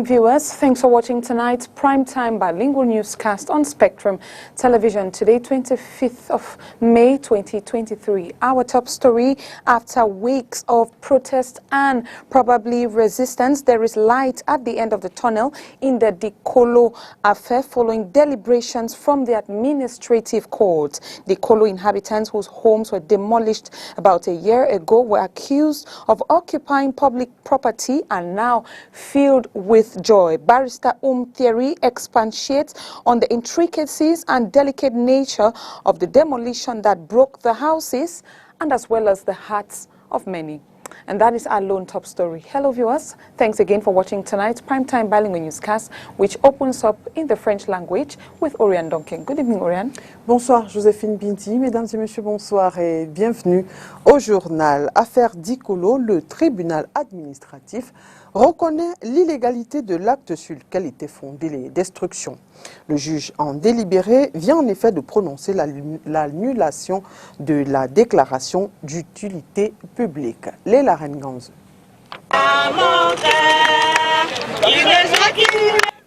evening, viewers. Thanks for watching tonight's primetime bilingual newscast on Spectrum Television. Today, 25th of May 2023. Our top story: after weeks of protest and probably resistance, there is light at the end of the tunnel in the Dikolo affair following deliberations from the administrative court. Dikolo inhabitants whose homes were demolished about a year ago were accused of occupying public property and now filled with joy. Barrister Thierry expatiates on the intricacies and delicate nature of the demolition that broke the houses and as well as the hearts of many. And that is our lone top story. Hello viewers, thanks again for watching tonight's primetime bilingual newscast, which opens up in the French language with Oriane Donkin. Good evening, Oriane. Bonsoir Joséphine Binti, mesdames et messieurs, bonsoir et bienvenue au journal. Affaire Dikolo, le tribunal administratif reconnaît l'illégalité de l'acte sur lequel étaient fondées les destructions. Le juge en délibéré vient en effet de prononcer l'annulation de la déclaration d'utilité publique. Léla Renganze.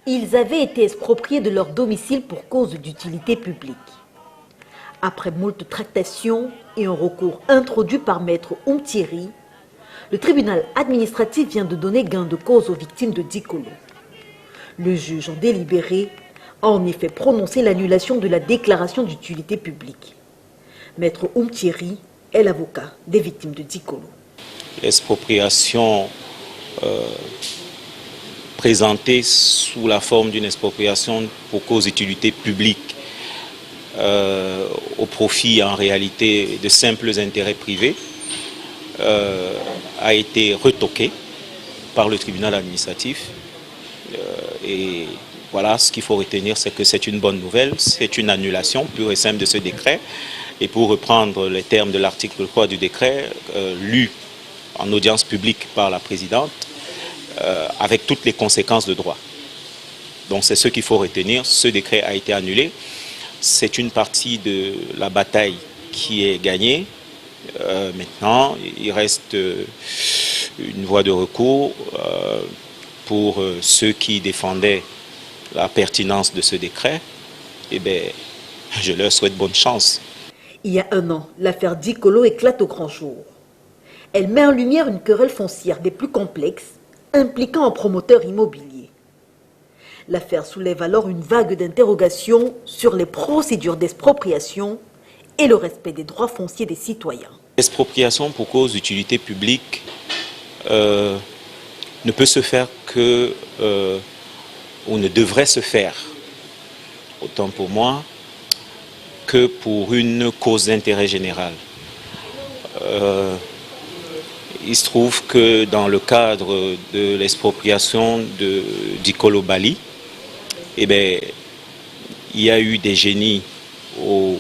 Ils avaient été expropriés de leur domicile pour cause d'utilité publique. Après moult tractations et un recours introduit par maître Thierry, le tribunal administratif vient de donner gain de cause aux victimes de Dikolo. Le juge en délibéré a en effet prononcé l'annulation de la déclaration d'utilité publique. Maître Thierry est l'avocat des victimes de Dikolo. L'expropriation présentée sous la forme d'une expropriation pour cause d'utilité publique au profit en réalité de simples intérêts privés a été retoquée par le tribunal administratif et voilà, ce qu'il faut retenir, c'est que c'est une bonne nouvelle, c'est une annulation pure et simple de ce décret. Et pour reprendre les termes de l'article 3 du décret, lu en audience publique par la présidente, avec toutes les conséquences de droit. Donc c'est ce qu'il faut retenir, ce décret a été annulé. C'est une partie de la bataille qui est gagnée. Maintenant, il reste une voie de recours pour ceux qui défendaient la pertinence de ce décret. Eh bien, je leur souhaite bonne chance. Il y a un an, l'affaire Dikolo éclate au grand jour. Elle met en lumière une querelle foncière des plus complexes, impliquant un promoteur immobilier. L'affaire soulève alors une vague d'interrogations sur les procédures d'expropriation et le respect des droits fonciers des citoyens. L'expropriation pour cause d'utilité publique ne peut se faire que, ou ne devrait se faire, autant pour moi, que pour une cause d'intérêt général. Il se trouve que dans le cadre de l'expropriation de Dikolo Bali, eh bien, il y a eu des génies au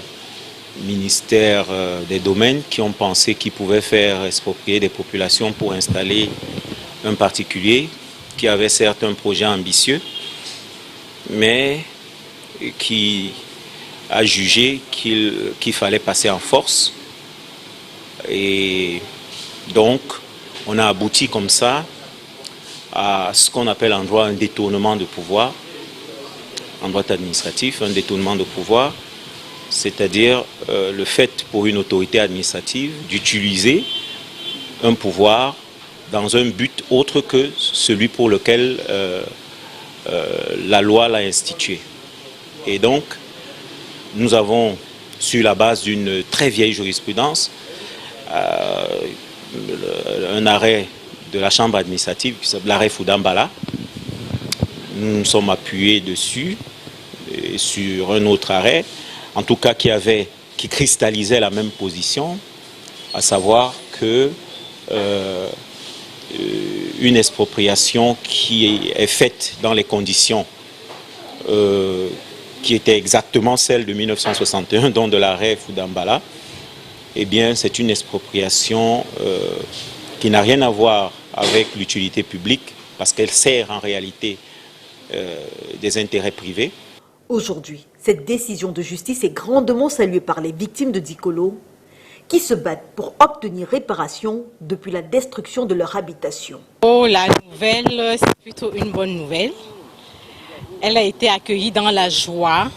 ministère des Domaines qui ont pensé qu'ils pouvaient faire exproprier des populations pour installer un particulier qui avait certes un projet ambitieux, mais qui a jugé qu'il fallait passer en force. Et donc, on a abouti comme ça à ce qu'on appelle en droit un détournement de pouvoir, en droit administratif, un détournement de pouvoir, c'est-à-dire le fait pour une autorité administrative d'utiliser un pouvoir dans un but autre que celui pour lequel la loi l'a institué. Et donc, nous avons, sur la base d'une très vieille jurisprudence, un arrêt de la chambre administrative, l'arrêt Foudambala. Nous nous sommes appuyés dessus, et sur un autre arrêt, en tout cas qui cristallisait la même position, à savoir que une expropriation qui est faite dans les conditions qui étaient exactement celles de 1961, dont de l'arrêt Foudambala, eh bien c'est une expropriation qui n'a rien à voir avec l'utilité publique, parce qu'elle sert en réalité des intérêts privés. Aujourd'hui, cette décision de justice est grandement saluée par les victimes de Dikolo, qui se battent pour obtenir réparation depuis la destruction de leur habitation. Oh, la nouvelle, c'est plutôt une bonne nouvelle. Elle a été accueillie dans la joie,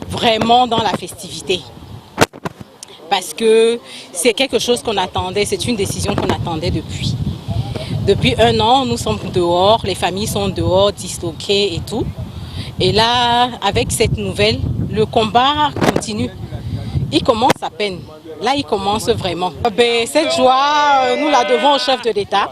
vraiment dans la festivité. Parce que c'est quelque chose qu'on attendait, c'est une décision qu'on attendait depuis. Depuis 1 an, nous sommes dehors, les familles sont dehors, disloquées et tout. Et là, avec cette nouvelle, le combat continue. Il commence à peine. Là, il commence vraiment. Cette joie, nous la devons au chef de l'État,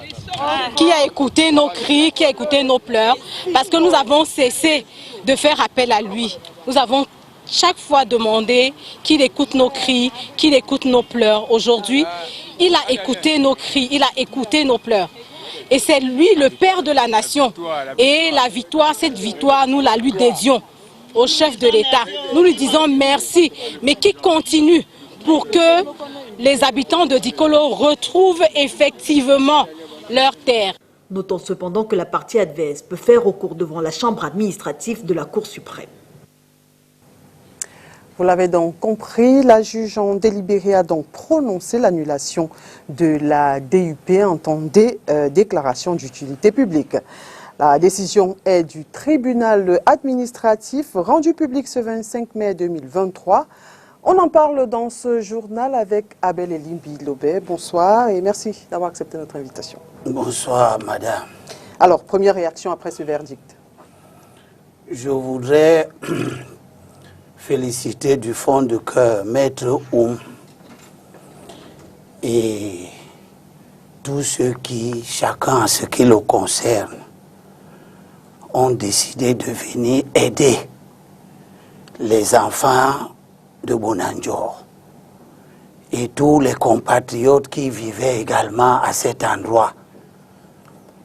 qui a écouté nos cris, qui a écouté nos pleurs, parce que nous avons cessé de faire appel à lui. Nous avons chaque fois demandé qu'il écoute nos cris, qu'il écoute nos pleurs. Aujourd'hui, il a écouté nos cris, il a écouté nos pleurs. Et c'est lui le père de la nation. Et la victoire, cette victoire, nous la lui dédions au chef de l'État. Nous lui disons merci, mais qui continue pour que les habitants de Dikolo retrouvent effectivement leur terre. Notons cependant que la partie adverse peut faire recours devant la chambre administrative de la Cour suprême. Vous l'avez donc compris, la juge en délibéré a donc prononcé l'annulation de la DUP en temps des déclarations d'utilité publique. La décision est du tribunal administratif rendu public ce 25 mai 2023. On en parle dans ce journal avec Abel Eline Bilobé. Bonsoir et merci d'avoir accepté notre invitation. Bonsoir, madame. Alors, première réaction après ce verdict. Je voudrais féliciter du fond de cœur Maître Oum et tous ceux qui, chacun à ce qui le concerne, ont décidé de venir aider les enfants de Bonanjor et tous les compatriotes qui vivaient également à cet endroit.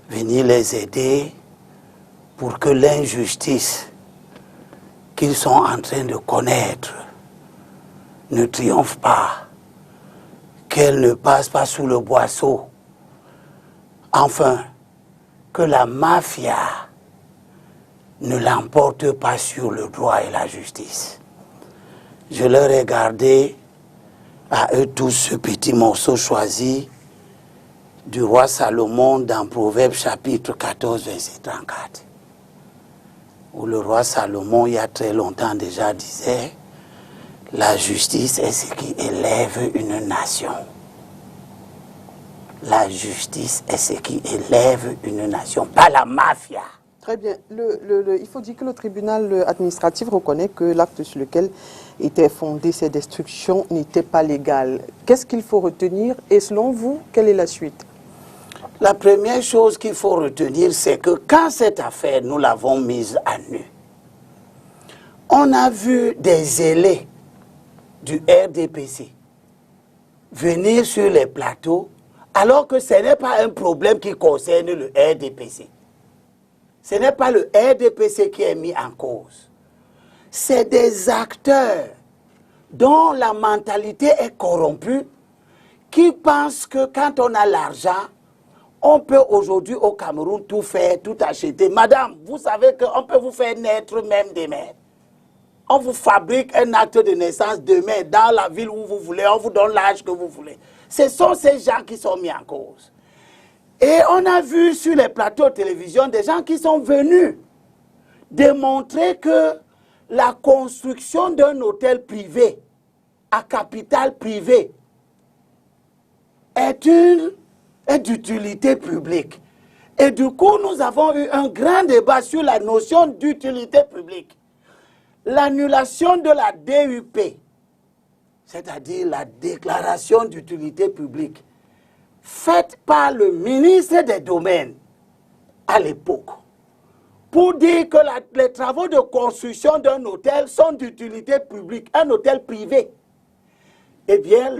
Venir les aider pour que l'injustice qu'ils sont en train de connaître ne triomphe pas, qu'elle ne passe pas sous le boisseau. Enfin, que la mafia ne l'emporte pas sur le droit et la justice. Je leur ai gardé à eux tous ce petit morceau choisi du roi Salomon dans Proverbes chapitre 14, verset 34. Où le roi Salomon, il y a très longtemps déjà, disait « La justice est ce qui élève une nation. » La justice est ce qui élève une nation, pas la mafia. Très bien. Il faut dire que le tribunal administratif reconnaît que l'acte sur lequel étaient fondées ces destructions n'était pas légal. Qu'est-ce qu'il faut retenir et selon vous, quelle est la suite? La première chose qu'il faut retenir, c'est que quand cette affaire, nous l'avons mise à nu, on a vu des zélés du RDPC venir sur les plateaux, alors que ce n'est pas un problème qui concerne le RDPC. Ce n'est pas le RDPC qui est mis en cause. C'est des acteurs dont la mentalité est corrompue, qui pensent que quand on a l'argent, on peut aujourd'hui au Cameroun tout faire, tout acheter. Madame, vous savez qu'on peut vous faire naître même demain. On vous fabrique un acte de naissance demain dans la ville où vous voulez, on vous donne l'âge que vous voulez. Ce sont ces gens qui sont mis en cause. Et on a vu sur les plateaux de télévision des gens qui sont venus démontrer que la construction d'un hôtel privé à capital privé est d'utilité publique. Et du coup, nous avons eu un grand débat sur la notion d'utilité publique. L'annulation de la DUP, c'est-à-dire la déclaration d'utilité publique, faite par le ministre des Domaines à l'époque, pour dire que les travaux de construction d'un hôtel sont d'utilité publique, un hôtel privé. Eh bien,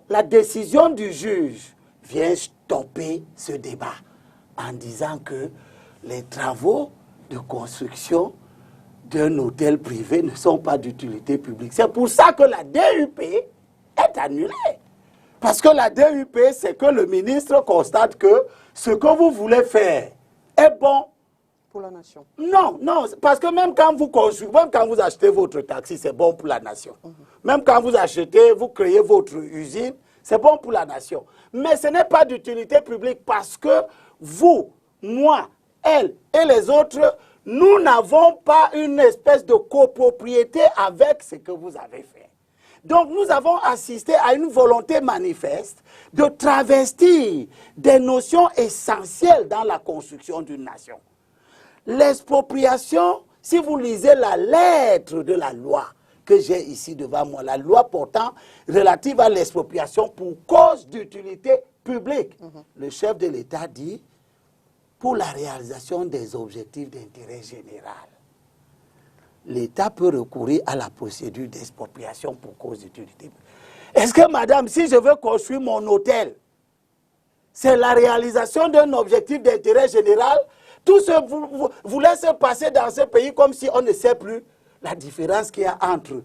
la décision du juge vient stopper ce débat en disant que les travaux de construction d'un hôtel privé ne sont pas d'utilité publique. C'est pour ça que la DUP est annulée. Parce que la DUP, c'est que le ministre constate que ce que vous voulez faire est bon Pour la nation. Non, non, parce que même quand vous construisez, même quand vous achetez votre taxi, c'est bon pour la nation. Même quand vous achetez, vous créez votre usine, c'est bon pour la nation. Mais ce n'est pas d'utilité publique parce que vous, moi, elle et les autres, nous n'avons pas une espèce de copropriété avec ce que vous avez fait. Donc nous avons assisté à une volonté manifeste de travestir des notions essentielles dans la construction d'une nation. L'expropriation, si vous lisez la lettre de la loi que j'ai ici devant moi, la loi portant relative à l'expropriation pour cause d'utilité publique, le chef de l'État dit pour la réalisation des objectifs d'intérêt général. L'État peut recourir à la procédure d'expropriation pour cause d'utilité publique. Est-ce que, madame, si je veux construire mon hôtel, c'est la réalisation d'un objectif d'intérêt général? Tout ce vous laissez passer dans ce pays comme si on ne sait plus la différence qu'il y a entre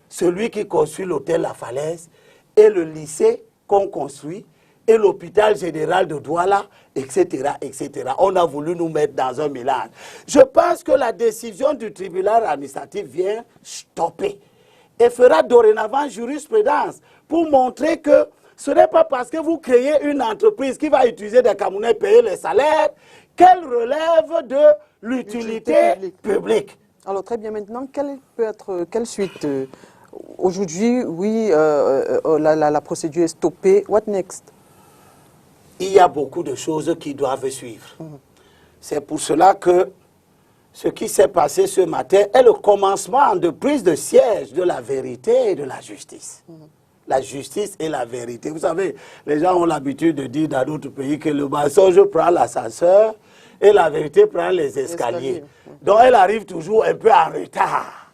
celui qui construit l'hôtel La Falaise et le lycée qu'on construit et l'hôpital général de Douala, etc., etc. On a voulu nous mettre dans un mélange. Je pense que la décision du tribunal administratif vient stopper et fera dorénavant jurisprudence pour montrer que ce n'est pas parce que vous créez une entreprise qui va utiliser des Camerounais payer les salaires qu'elle relève de l'utilité publique. Alors très bien, maintenant, quelle suite aujourd'hui, oui, la procédure est stoppée. What next? Il y a beaucoup de choses qui doivent suivre. C'est pour cela que ce qui s'est passé ce matin est le commencement de prise de siège de la vérité et de la justice. La justice et la vérité. Vous savez, les gens ont l'habitude de dire dans d'autres pays que le mensonge prend l'ascenseur et la vérité prend les escaliers. Donc elle arrive toujours un peu en retard.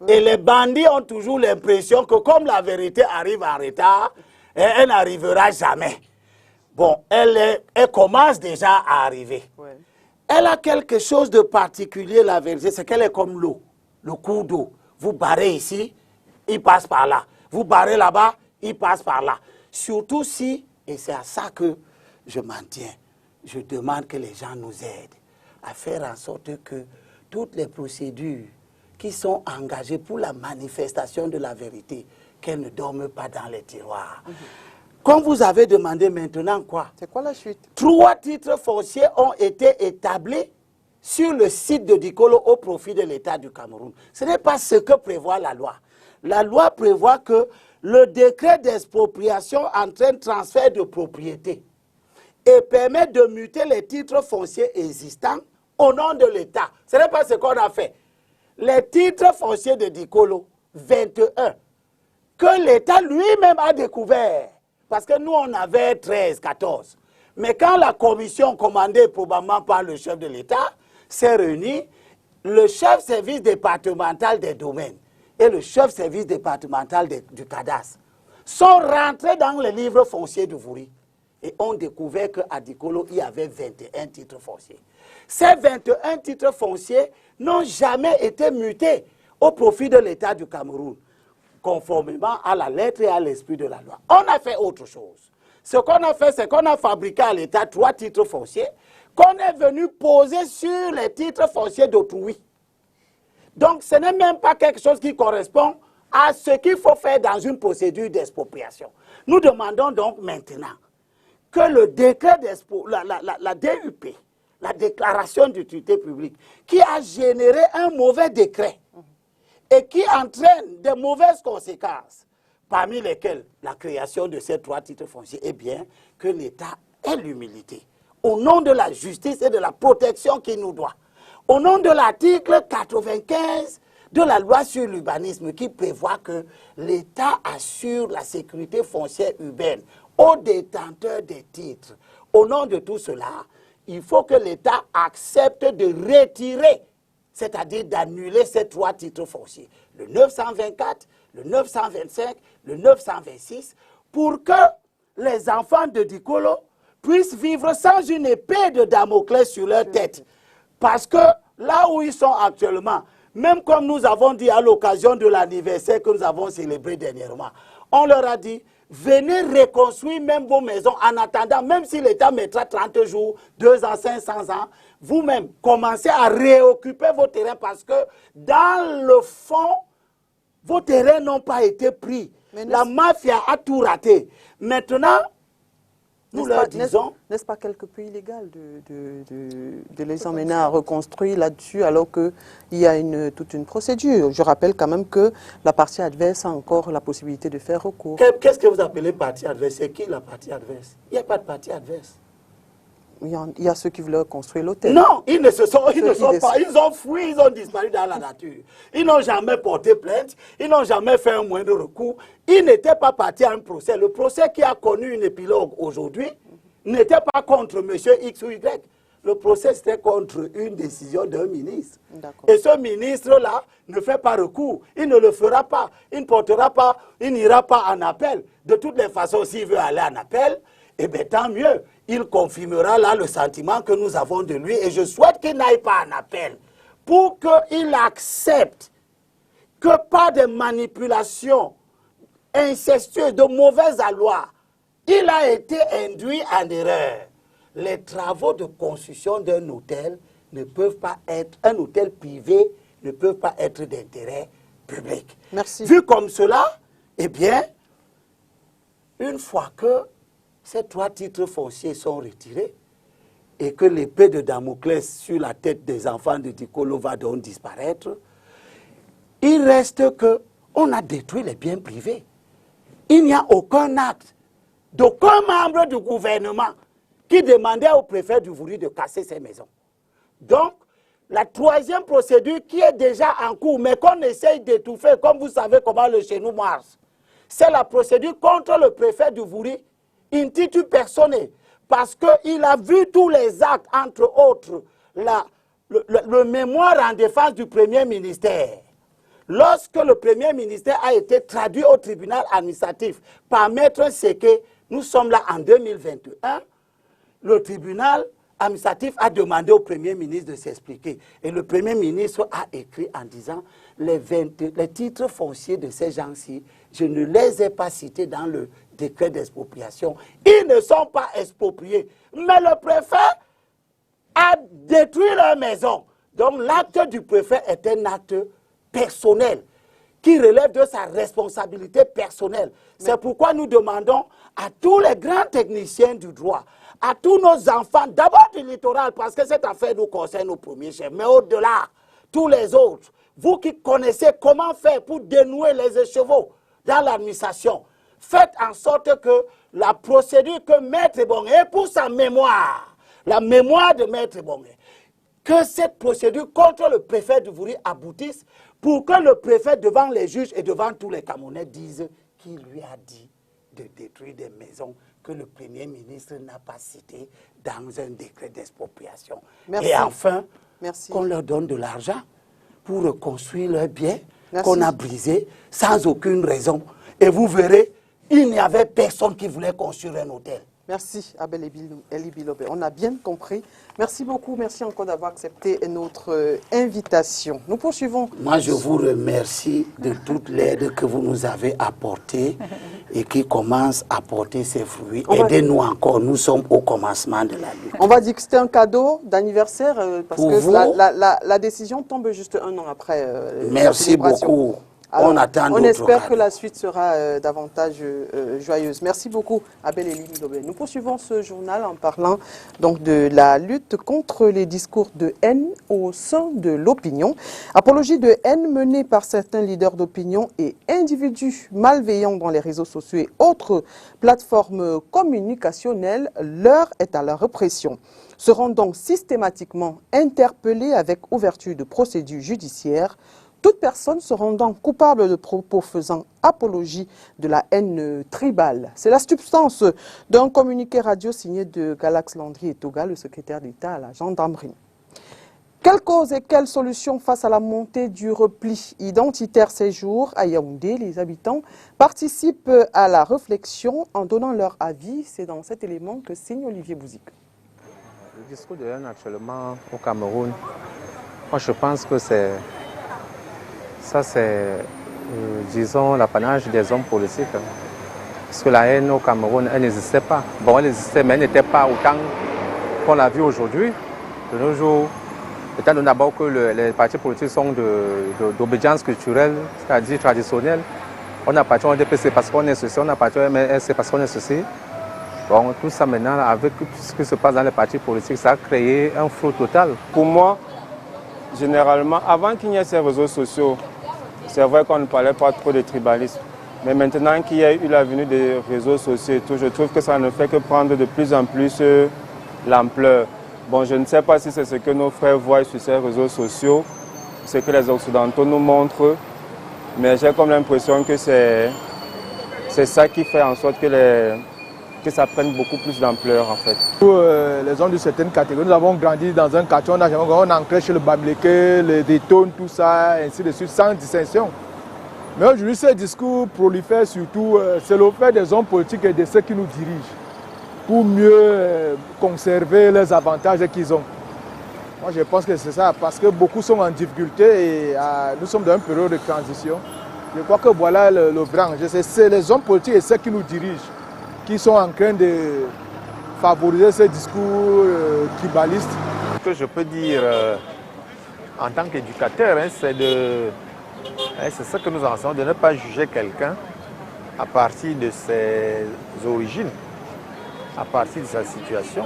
Et les bandits ont toujours l'impression que comme la vérité arrive en retard, elle n'arrivera jamais. Bon, elle commence déjà à arriver. Ouais. Elle a quelque chose de particulier, la vérité, c'est qu'elle est comme l'eau, le cours d'eau. Vous barrez ici, il passe par là. Vous barrez là-bas, il passe par là. Surtout si, et c'est à ça que je m'en tiens, je demande que les gens nous aident à faire en sorte que toutes les procédures qui sont engagées pour la manifestation de la vérité, qu'elles ne dorment pas dans les tiroirs. Comme vous avez demandé maintenant quoi? C'est quoi la suite? 3 titres fonciers ont été établis sur le site de Dikolo au profit de l'État du Cameroun. Ce n'est pas ce que prévoit la loi. La loi prévoit que le décret d'expropriation entraîne transfert de propriété et permet de muter les titres fonciers existants au nom de l'État. Ce n'est pas ce qu'on a fait. Les titres fonciers de Dikolo, 21, que l'État lui-même a découvert, parce que nous on avait 13, 14. Mais quand la commission commandée probablement par le chef de l'État s'est réunie, le chef service départemental des domaines et le chef service départemental du cadastre sont rentrés dans les livres fonciers de Vouri et ont découvert qu'à Dikolo, il y avait 21 titres fonciers. Ces 21 titres fonciers n'ont jamais été mutés au profit de l'État du Cameroun, conformément à la lettre et à l'esprit de la loi. On a fait autre chose. Ce qu'on a fait, c'est qu'on a fabriqué à l'État 3 titres fonciers qu'on est venu poser sur les titres fonciers d'autrui. Donc, ce n'est même pas quelque chose qui correspond à ce qu'il faut faire dans une procédure d'expropriation. Nous demandons donc maintenant que le décret la DUP, la déclaration d'utilité publique, qui a généré un mauvais décret et qui entraîne de mauvaises conséquences, parmi lesquelles la création de ces 3 titres fonciers, eh bien, que l'État ait l'humilité, au nom de la justice et de la protection qu'il nous doit, au nom de l'article 95 de la loi sur l'urbanisme qui prévoit que l'État assure la sécurité foncière urbaine aux détenteurs des titres. Au nom de tout cela, il faut que l'État accepte de retirer, c'est-à-dire d'annuler ces 3 titres fonciers, le 924, le 925, le 926, pour que les enfants de Dikolo puissent vivre sans une épée de Damoclès sur leur tête. Parce que là où ils sont actuellement, même comme nous avons dit à l'occasion de l'anniversaire que nous avons célébré dernièrement, on leur a dit, venez reconstruire même vos maisons en attendant, même si l'État mettra 30 jours, 2 ans, 500 ans, vous-même, commencez à réoccuper vos terrains parce que dans le fond, vos terrains n'ont pas été pris. La mafia a tout raté. Maintenant, nous leur disons... N'est-ce pas quelque peu illégal de les emmener à reconstruire là-dessus alors qu'il y a toute une procédure? Je rappelle quand même que la partie adverse a encore la possibilité de faire recours. Qu'est-ce que vous appelez partie adverse? C'est qui la partie adverse? Il n'y a pas de partie adverse. Il y a ceux qui voulaient construire l'hôtel. Non, ils ne sont pas, ils ont fui, ils ont disparu dans la nature. Ils n'ont jamais porté plainte, ils n'ont jamais fait un moindre recours. Ils n'étaient pas partis à un procès. Le procès qui a connu une épilogue aujourd'hui n'était pas contre M. X ou Y. Le procès c'était contre une décision d'un ministre. Et ce ministre-là ne fait pas recours. Il ne le fera pas. Il ne portera pas, il n'ira pas en appel. De toutes les façons, s'il veut aller en appel, eh bien tant mieux. Il confirmera là le sentiment que nous avons de lui et je souhaite qu'il n'aille pas en appel pour qu'il accepte que par des manipulations incestueuses, de mauvaises aloi, il a été induit en erreur. Les travaux de construction d'un hôtel ne peuvent pas être, un hôtel privé ne peut pas être d'intérêt public. Merci. Vu comme cela, eh bien, une fois que ces 3 titres fonciers sont retirés et que l'épée de Damoclès sur la tête des enfants de Dikolo va donc disparaître, il reste qu'on a détruit les biens privés. Il n'y a aucun acte d'aucun membre du gouvernement qui demandait au préfet du Vouri de casser ses maisons. Donc, la 3e procédure qui est déjà en cours, mais qu'on essaye d'étouffer, comme vous savez comment le chez nous marche, c'est la procédure contre le préfet du Vouri, intitulé personné, parce qu'il a vu tous les actes, entre autres, le mémoire en défense du Premier ministère. Lorsque le Premier ministère a été traduit au tribunal administratif par Maître Séké, nous sommes là en 2021, le tribunal administratif a demandé au Premier ministre de s'expliquer. Et le Premier ministre a écrit en disant les titres fonciers de ces gens-ci, je ne les ai pas cités dans le décret d'expropriation. Ils ne sont pas expropriés. Mais le préfet a détruit leur maison. Donc l'acte du préfet est un acte personnel qui relève de sa responsabilité personnelle. C'est pourquoi nous demandons à tous les grands techniciens du droit, à tous nos enfants, d'abord du littoral, parce que cette affaire nous concerne au premier chef, mais au-delà, tous les autres, vous qui connaissez comment faire pour dénouer les écheveaux dans l'administration, faites en sorte que la procédure que Maître Bongé, pour sa mémoire, la mémoire de Maître Bongé, que cette procédure contre le préfet du Vouri aboutisse pour que le préfet, devant les juges et devant tous les Camerounais, dise qu'il lui a dit de détruire des maisons que le Premier ministre n'a pas citées dans un décret d'expropriation. Et enfin, qu'on leur donne de l'argent pour reconstruire leurs biens qu'on a brisés sans aucune raison. Et vous verrez, il n'y avait personne qui voulait construire un hôtel. Merci Abel Eli Bilobé. On a bien compris. Merci beaucoup. Merci encore d'avoir accepté notre invitation. Nous poursuivons. Moi, je vous remercie de toute l'aide que vous nous avez apportée et qui commence à porter ses fruits. Aidez-nous encore. Nous sommes au commencement de la lutte. On va dire que c'était un cadeau d'anniversaire parce pour que vous, la décision tombe juste un an après. Merci beaucoup. Alors, on attend on espère cadeaux. que la suite sera davantage joyeuse. Merci beaucoup, Abel Eli Bilobé. Nous poursuivons ce journal en parlant donc de la lutte contre les discours de haine au sein de l'opinion. Apologie de haine menée par certains leaders d'opinion et individus malveillants dans les réseaux sociaux et autres plateformes communicationnelles, l'heure est à la répression. Seront donc systématiquement interpellés avec ouverture de procédures judiciaires. Toute personne se rendant coupable de propos faisant apologie de la haine tribale. C'est la substance d'un communiqué radio signé de Galax Landry et Toga, le secrétaire d'État à la gendarmerie. Quelles causes et quelles solutions face à la montée du repli identitaire ces jours à Yaoundé? Les habitants participent à la réflexion en donnant leur avis. C'est dans cet élément que signe Olivier Bouzik. Le discours de haine actuellement au Cameroun, moi je pense que c'est disons, l'apanage des hommes politiques. Parce que la haine au Cameroun, elle n'existait pas. Bon, elle existait, mais elle n'était pas autant qu'on l'a vu aujourd'hui. De nos jours, étant donné d'abord que les partis politiques sont d'obédience culturelle, c'est-à-dire traditionnelle, on appartient au DPC parce qu'on est ceci, on appartient au MRC parce qu'on est ceci. Bon, tout ça maintenant, avec ce qui se passe dans les partis politiques, ça a créé un flou total. Pour moi, généralement, avant qu'il n'y ait ces réseaux sociaux, c'est vrai qu'on ne parlait pas trop de tribalisme. Mais maintenant qu'il y a eu la venue des réseaux sociaux et tout, je trouve que ça ne fait que prendre de plus en plus l'ampleur. Bon, je ne sais pas si c'est ce que nos frères voient sur ces réseaux sociaux, ce que les Occidentaux nous montrent, mais j'ai comme l'impression que c'est ça qui fait en sorte que ça prenne beaucoup plus d'ampleur en fait. Pour les hommes de certaines catégories, nous avons grandi dans un quartier, on ancrait chez le Bamileke, les détones, tout ça, ainsi de suite, sans distinction. Mais aujourd'hui, ces discours prolifèrent surtout, c'est le fait des hommes politiques et de ceux qui nous dirigent, pour mieux conserver les avantages qu'ils ont. Moi, je pense que c'est ça, parce que beaucoup sont en difficulté et nous sommes dans une période de transition. Je crois que voilà le branche. C'est les hommes politiques et ceux qui nous dirigent qui sont en train de favoriser ces discours tribalistes. Ce que je peux dire en tant qu'éducateur, c'est ce que nous enseignons, de ne pas juger quelqu'un à partir de ses origines, à partir de sa situation.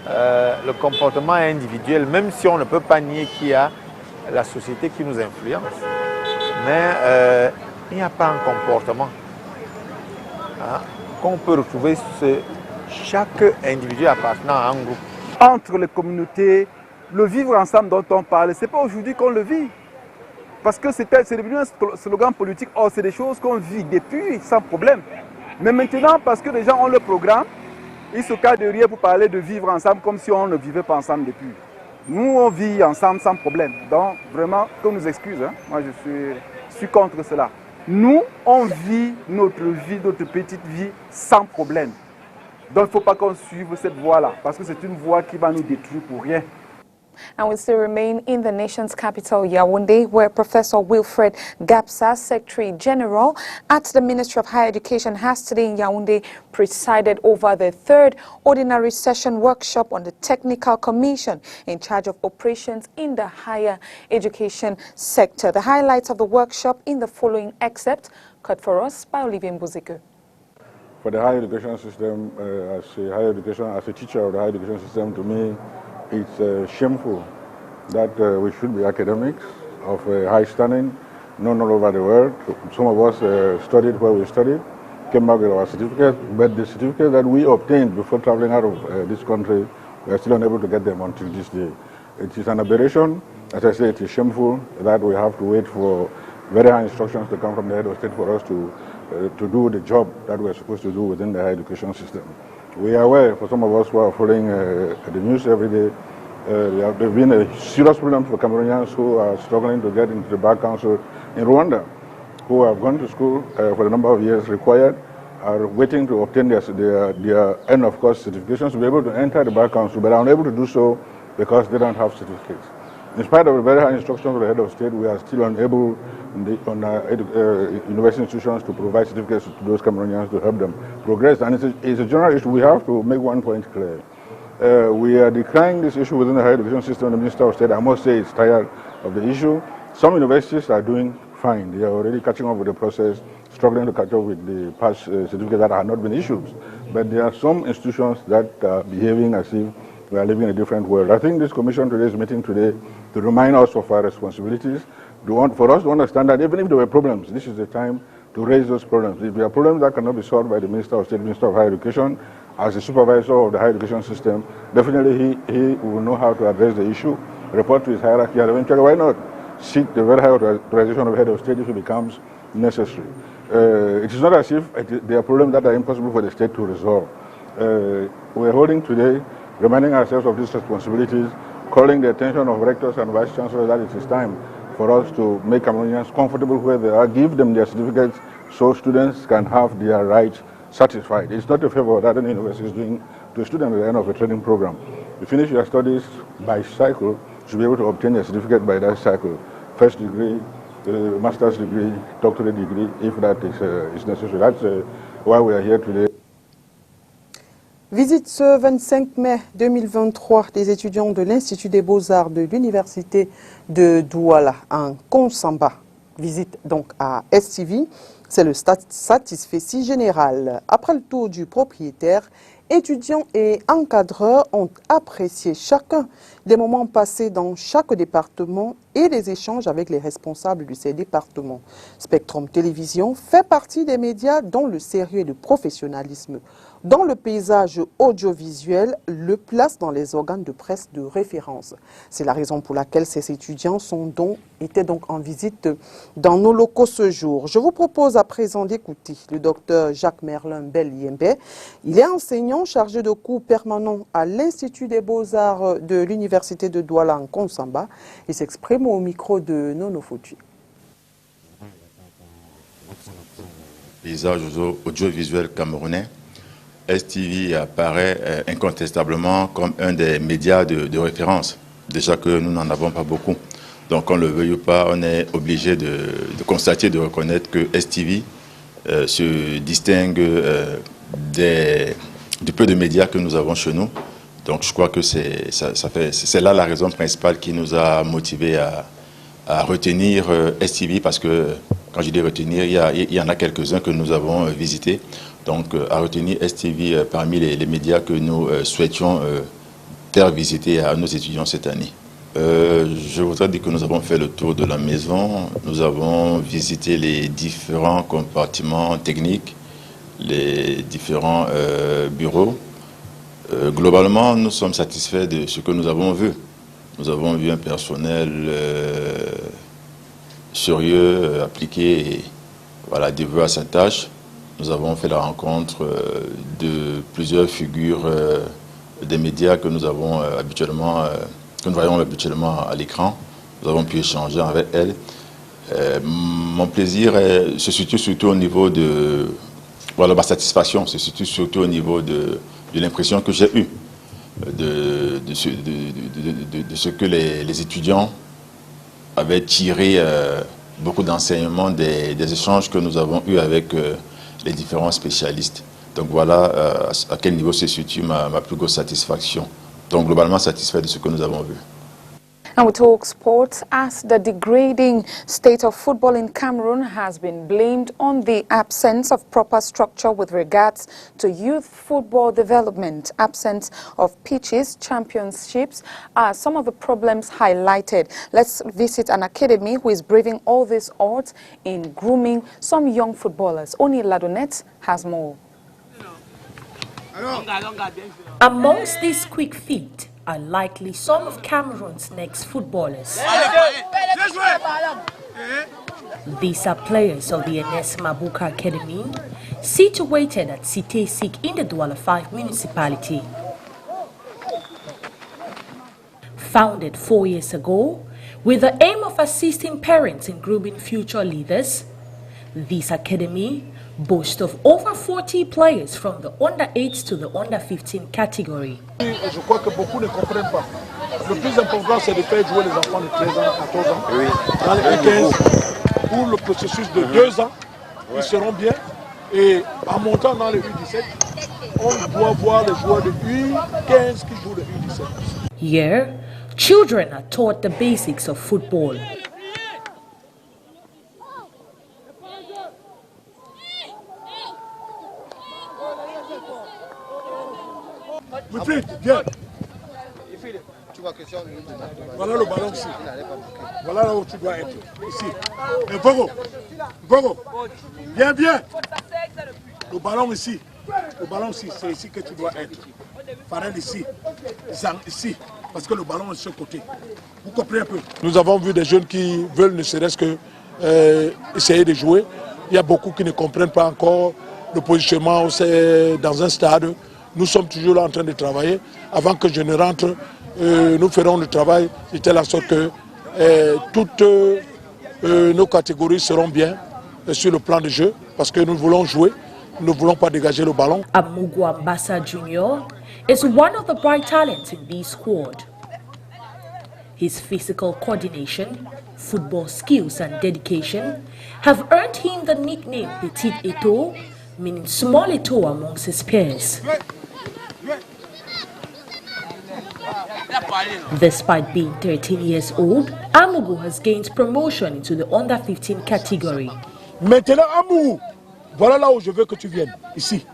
Le comportement individuel, même si on ne peut pas nier qu'il y a la société qui nous influence, mais il n'y a pas un comportement qu'on peut retrouver chaque individu appartenant à un groupe. Entre les communautés, le vivre ensemble dont on parle, ce n'est pas aujourd'hui qu'on le vit. Parce que c'est devenu un slogan politique. Or, c'est des choses qu'on vit depuis sans problème. Mais maintenant, parce que les gens ont le programme, ils se cachent de rien pour parler de vivre ensemble comme si on ne vivait pas ensemble depuis. Nous, on vit ensemble sans problème. Donc, vraiment, qu'on nous excuse. Moi, je suis contre cela. Nous, on vit notre vie, notre petite vie sans problème. Donc, il ne faut pas qu'on suive cette voie-là, parce que c'est une voie qui va nous détruire pour rien. And we still remain in the nation's capital, Yaoundé, where Professor Wilfred Gapsa, Secretary General at the Ministry of Higher Education, has today in Yaoundé presided over the third ordinary session workshop on the Technical Commission in charge of operations in the higher education sector. The highlights of the workshop in the following excerpt, cut for us by Olivier Mbuzike. For the higher education system, as a teacher of the higher education system, to me, it's shameful that we should be academics of high standing, known all over the world. Some of us studied where we studied, came back with our certificate, but the certificate that we obtained before traveling out of this country, we are still unable to get them until this day. It is an aberration. As I say, it is shameful that we have to wait for very high instructions to come from the head of state for us to do the job that we are supposed to do within the higher education system. We are aware, for some of us who are following the news every day, there have been a serious problem for Cameroonians who are struggling to get into the Bar Council in Rwanda, who have gone to school for the number of years required, are waiting to obtain their end of course certifications to be able to enter the Bar Council, but are unable to do so because they don't have certificates. In spite of the very high instructions of the head of state, we are still unable on university institutions to provide certificates to those Cameroonians to help them progress. And it's a general issue. We have to make one point clear. We are decrying this issue within the higher education system. The Minister of State, I must say, is tired of the issue. Some universities are doing fine. They are already catching up with the process, struggling to catch up with the past certificates that have not been issued. But there are some institutions that are behaving as if we are living in a different world. I think this commission today's meeting today to remind us of our responsibilities, for us to understand that even if there were problems, this is the time to raise those problems. If there are problems that cannot be solved by the Minister of State, Minister of Higher Education, as the supervisor of the higher education system, definitely he will know how to address the issue, report to his hierarchy, and eventually, why not seek the very high authorization of the head of state if it becomes necessary. It is not as if there are problems that are impossible for the state to resolve. We are holding today, reminding ourselves of these responsibilities, calling the attention of rectors and vice chancellors that it is time for us to make Cameroonians comfortable where they are, give them their certificates so students can have their rights satisfied. It's not a favor that any university is doing to a student at the end of a training program. You finish your studies by cycle, you should be able to obtain a certificate by that cycle. First degree, master's degree, doctorate degree, if that is necessary. That's why we are here today. Visite ce 25 mai 2023 des étudiants de l'Institut des Beaux-Arts de l'Université de Douala en Konsamba. Visite donc à STV. C'est le satisfecit général. Après le tour du propriétaire, étudiants et encadreurs ont apprécié chacun des moments passés dans chaque département et les échanges avec les responsables de ces départements. Spectrum Télévision fait partie des médias dont le sérieux et le professionnalisme dans le paysage audiovisuel le place dans les organes de presse de référence. C'est la raison pour laquelle ces étudiants étaient donc en visite dans nos locaux ce jour. Je vous propose à présent d'écouter le docteur Jacques Merlin Bel-Yembe. Il est enseignant chargé de cours permanent à l'Institut des Beaux-Arts de l'Université de Douala en Konsamba. Il s'exprime au micro de Nono Foutu. Paysage audiovisuel camerounais, STV apparaît incontestablement comme un des médias de référence. Déjà que nous n'en avons pas beaucoup. Donc, qu'on le veuille ou pas, on est obligé de constater, de reconnaître que STV se distingue du peu de médias que nous avons chez nous. Donc, je crois que c'est là la raison principale qui nous a motivés à retenir STV, parce que, quand je dis retenir, il y en a quelques-uns que nous avons visités. Donc, à retenir STV parmi les médias que nous souhaitions faire visiter à nos étudiants cette année. Je voudrais dire que nous avons fait le tour de la maison. Nous avons visité les différents compartiments techniques, les différents bureaux. Globalement, nous sommes satisfaits de ce que nous avons vu. Nous avons vu un personnel sérieux, appliqué et voilà, dévoué à sa tâche. Nous avons fait la rencontre de plusieurs figures des médias que nous avons que nous voyons habituellement à l'écran. Nous avons pu échanger avec elles. Mon plaisir se situe surtout au niveau de... Voilà, ma satisfaction se situe surtout au niveau de l'impression que j'ai eue de ce que les étudiants avaient tiré beaucoup d'enseignements des échanges que nous avons eus avec les différents spécialistes. Donc voilà à quel niveau se situe ma plus grosse satisfaction. Donc globalement satisfait de ce que nous avons vu. And we talk sports, as the degrading state of football in Cameroon has been blamed on the absence of proper structure with regards to youth football development. Absence of pitches, championships are some of the problems highlighted. Let's visit an academy who is braving all these odds in grooming some young footballers. Oni Ladonet has more. Amongst these quick feet are likely some of Cameroon's next footballers. These are players of the Enes Mabuka Academy, situated at Sitesik in the Douala 5 municipality. Founded 4 years ago, with the aim of assisting parents in grooming future leaders, this academy boasts of over 40 players from the under-8 to the under-15 category. Je crois que beaucoup ne comprennent pas. Le plus important, c'est de faire jouer les enfants de 13 ans à 14 ans. Oui. Dans les U15, pour le processus de 2 ans, ils seront bien. Et en montant dans les U17, on doit voir les joueurs de U15 qui jouent le U17. Here, children are taught the basics of football. Viens. Voilà le ballon ici. Voilà là où tu dois être. Ici. Et Gogo. Viens. Le ballon ici. C'est ici que tu dois être. Farel ici. Zang ici. Parce que le ballon est de ce côté. Vous comprenez un peu? Nous avons vu des jeunes qui veulent ne serait-ce que essayer de jouer. Il y a beaucoup qui ne comprennent pas encore le positionnement. C'est dans un stade. Nous sommes toujours là en train de travailler. Avant que je ne rentre, nous ferons le travail de telle sorte que toutes nos catégories seront bien sur le plan de jeu, parce que nous voulons jouer, nous ne voulons pas dégager le ballon. Amugwa Mbassa Jr. is one of the bright talents in this squad. His physical coordination, football skills and dedication have earned him the nickname Petit Eto, meaning small Eto amongst his peers. Despite being 13 years old, Amougou has gained promotion into the under-15 category. Maintenant, Amougou, voilà là où je veux que tu viennes, ici.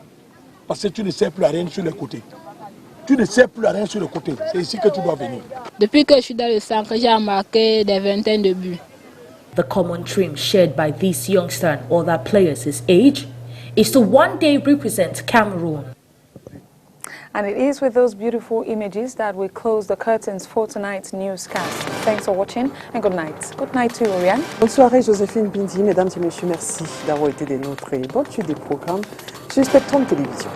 Parce que tu ne sais plus rien sur les côtés. Tu ne sais plus rien sur le côté. C'est ici que tu dois venir. Depuis que je suis dans le centre, j'ai marqué des vingtaines de buts. The common dream shared by this youngster and other players his age is to one day represent Cameroon. And it is with those beautiful images that we close the curtains for tonight's newscast. Thanks for watching and good night. Good night to you, Oriane. Bonne soirée, Joséphine Bindi. Mesdames et messieurs, merci d'avoir été des nôtres et bonne suite des programmes sur Spectrum Télévision.